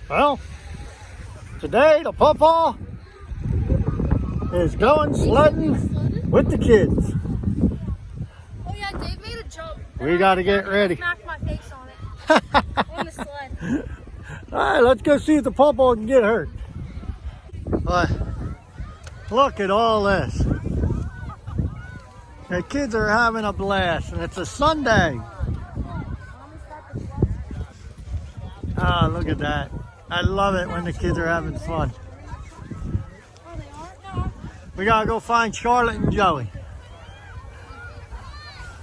Well, today the Paw Paw is going sledding with the kids. Oh yeah, Dave made a jump. We got to get ready. Smacked my face on it. On the sled. All right, let's go see if the Paw Paw can get hurt. Look at all this. The kids are having a blast, and it's a Sunday. Ah, look at that. I love it when the kids are having fun. We gotta go find Charlotte and Joey.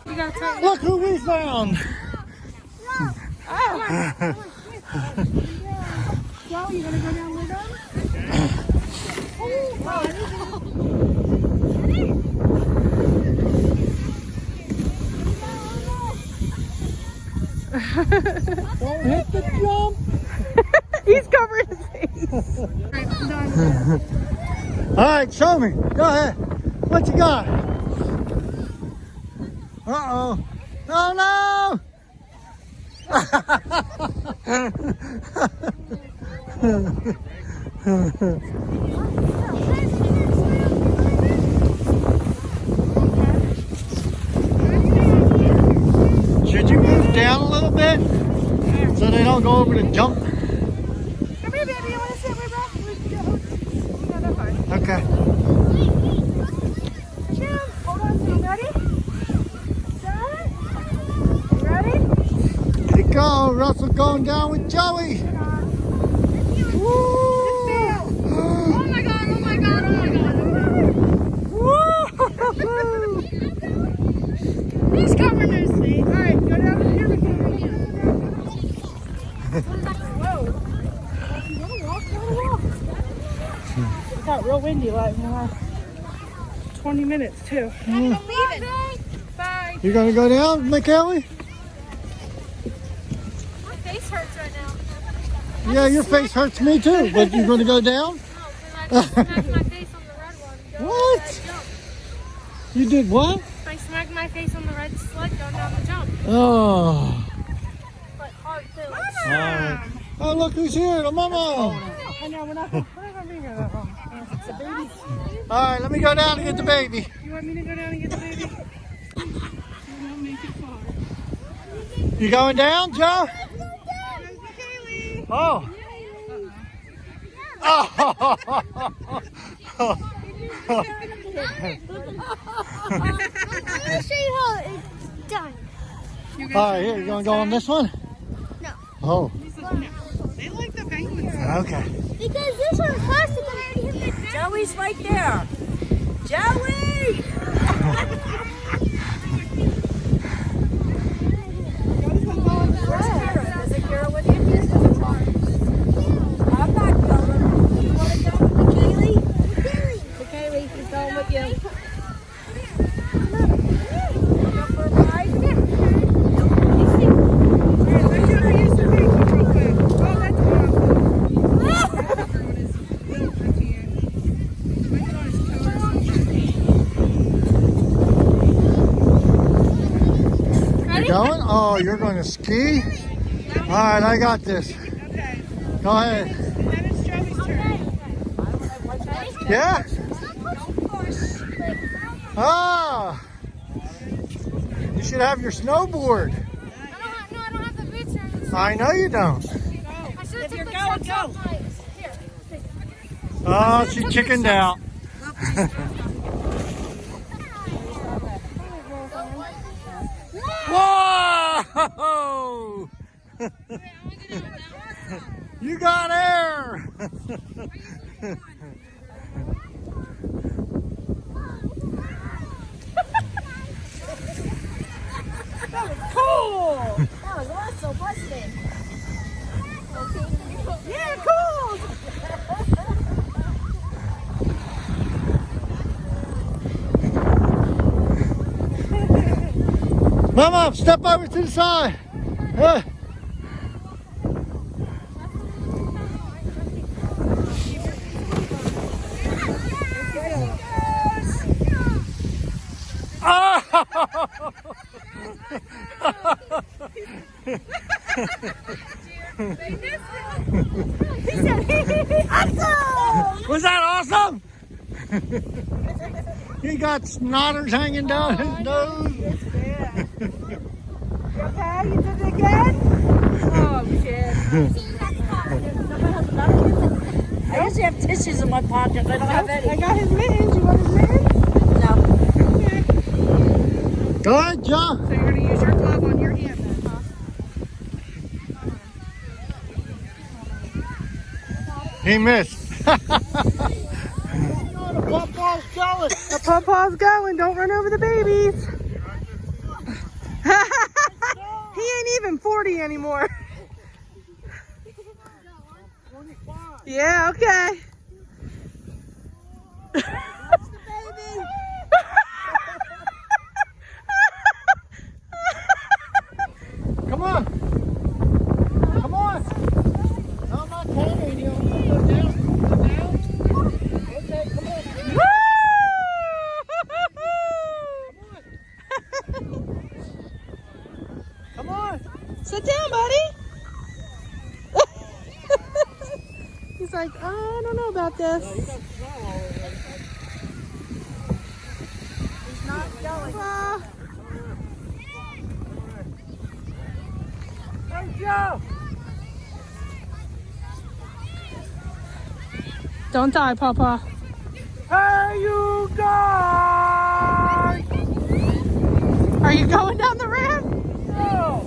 Look who we found! Joey, you gonna go down with them? Don't hit the jump! He's covering his face. All right, show me. Go ahead. What you got? Uh-oh. Oh, no! Should you move down a little bit so they don't go over the jump? Come here, baby. You want to sit with us? No, that's fine. Okay. Jim, hold on to him. Ready? Set. Ready? Here you go. Russell going down with Joey. Woo! Oh my God, oh my God, oh my God. Woo! He's covering his face. All right, go down to here. Whoa. It got real windy like in the last 20 minutes too. Bye. You gonna go down, McKelly? My face hurts right now. Yeah, your face hurts me too, but you're gonna go down? No, because I just smacked my face on the red one. What? You did what? I smacked my face on the red sled going down the jump. Oh. But hard too. All right. Oh, look who's here, the mama. I know, we're not going to be here that long. It's a baby. All right, let me go down and get the baby. You want me to go down and get the baby? Don't make it far. You going down, Joe? Kaylee. Oh. Oh. I'm going to show you how it's done. All right, here, you gonna go on this one? No. Oh, They like the penguins. okay. Because this one's plastic and I already hit my back. Joey's right there. Joey! Where's Kara? Is it Kara with you? I'm not going. You want to go with Kaylee? Kaylee, she's going with you. Go for a ride? Let's show her use the picture real quick. Oh, that's awesome. You going? Oh, you're going to ski? All right, I got this. Okay. Go ahead. Then it's Joey's turn. Yeah? Ah! You should have your snowboard. I don't have the boots or I know you don't. I should have took the Go, trucks go. off my... Here. Oh, she chickened out. Whoa! You got air! Cool! That was awesome, wasn't it? Yeah, cool! Mama, step over to the side. He said, awesome! Was that awesome? He got snotters hanging down his nose. Yeah. You okay? You did it again? Oh, shit. I usually have tissues in my pocket, but I don't have any. I got his mittens. You want his mittens? No. Okay. Go ahead, John. So you're going to use your glove on your hand then, huh? He missed. The Paw Paw's going. The Paw Paw's going. Don't run over the babies. He ain't even 40 anymore. Yeah, okay. Come on. Come on. No, I'm not carrying you. Go down. Go down. Okay, come on. Come on. Sit down, buddy. He's like, I don't know about this. He's not going. Hey, Joe. Don't die, Paw Paw. Hey, you guys. Are you going down the ramp? No.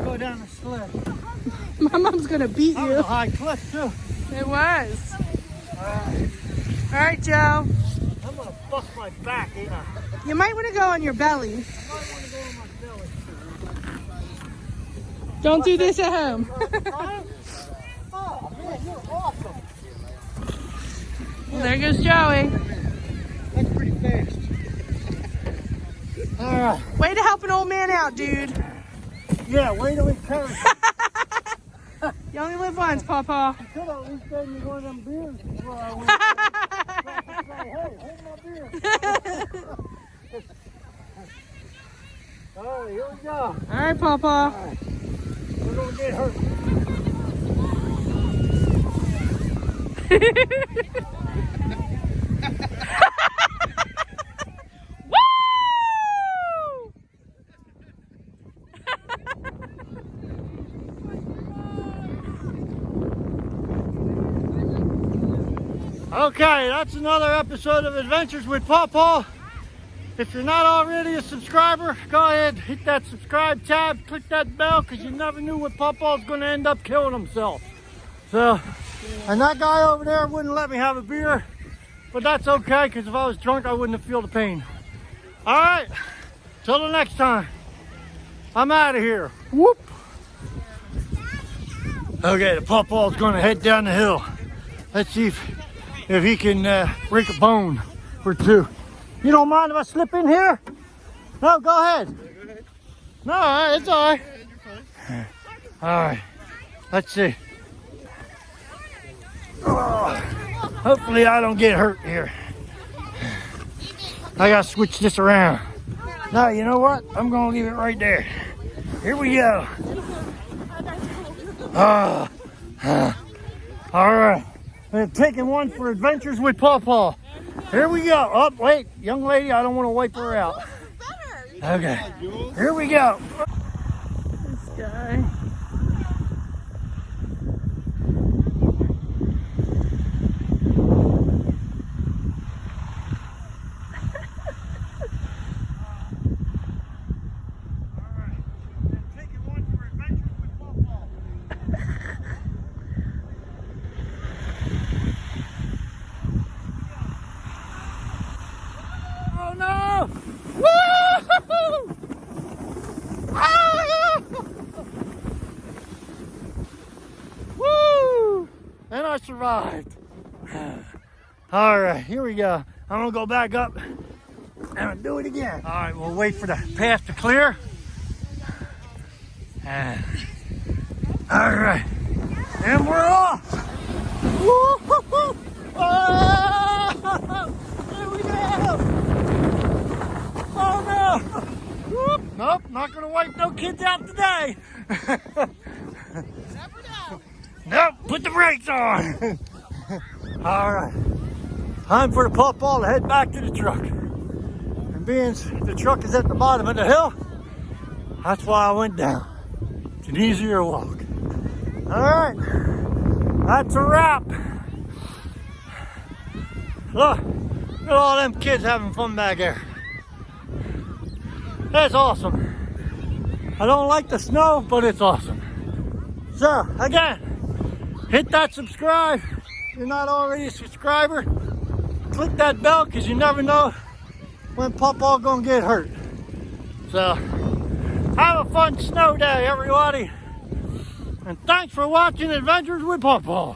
Go down the sled. My mom's gonna beat That was you. a high cliff too. It was. All right, Joe. I'm gonna bust my back, ain't I? You might want to go on your belly. I might want to go on my belly. Don't do this at home. Oh man, you're awesome. Well, there goes Joey. That's pretty fast. All right. Way to help an old man out, dude. Yeah, way to encourage. You only live once, Paw Paw. You could have at least gave me one of them beers before I went. Say, hey, hold my beer. All right, here we go. All right, Paw Paw. We're gonna get hurt. Okay, that's another episode of Adventures with Paw Paw. If you're not already a subscriber, go ahead, hit that subscribe tab, click that bell, because you never knew what Paw Paw's going to end up killing himself. So, and that guy over there wouldn't let me have a beer, but that's okay, because if I was drunk, I wouldn't have feel the pain. All right, till the next time, I'm out of here. Whoop. Okay, the Paw Paw's going to head down the hill. Let's see if he can break a bone or two. You don't mind if I slip in here? No, go ahead. No, it's all right. All right, let's see. Oh, hopefully I don't get hurt here. I gotta switch this around. No, you know what? I'm gonna leave it right there. Here we go. All right. I'm taking one for Adventures with Paw Paw. Here we go. Oh, wait, young lady, I don't want to wipe her out. Okay, here we go. This guy. Oh no! Woo! Ah! Woo! And I survived. All right, here we go. I'm gonna go back up and do it again. All right, we'll wait for the path to clear. All right, and we're off. Woo-hoo-hoo. Oh, here we go. Oh no. Whoop. Nope, not gonna wipe no kids out today. Nope, put the brakes on. All right, time for the Paw Paw to head back to the truck. And being the truck is at the bottom of the hill, that's why I went down. It's an easier walk. All right, that's a wrap. Look at all them kids having fun back there. That's awesome. I don't like the snow, but it's awesome. So, again, hit that subscribe if you're not already a subscriber. Click that bell because you never know when Paw Paw gonna get hurt. So, have a fun snow day, everybody. And thanks for watching Adventures with Paw Paw.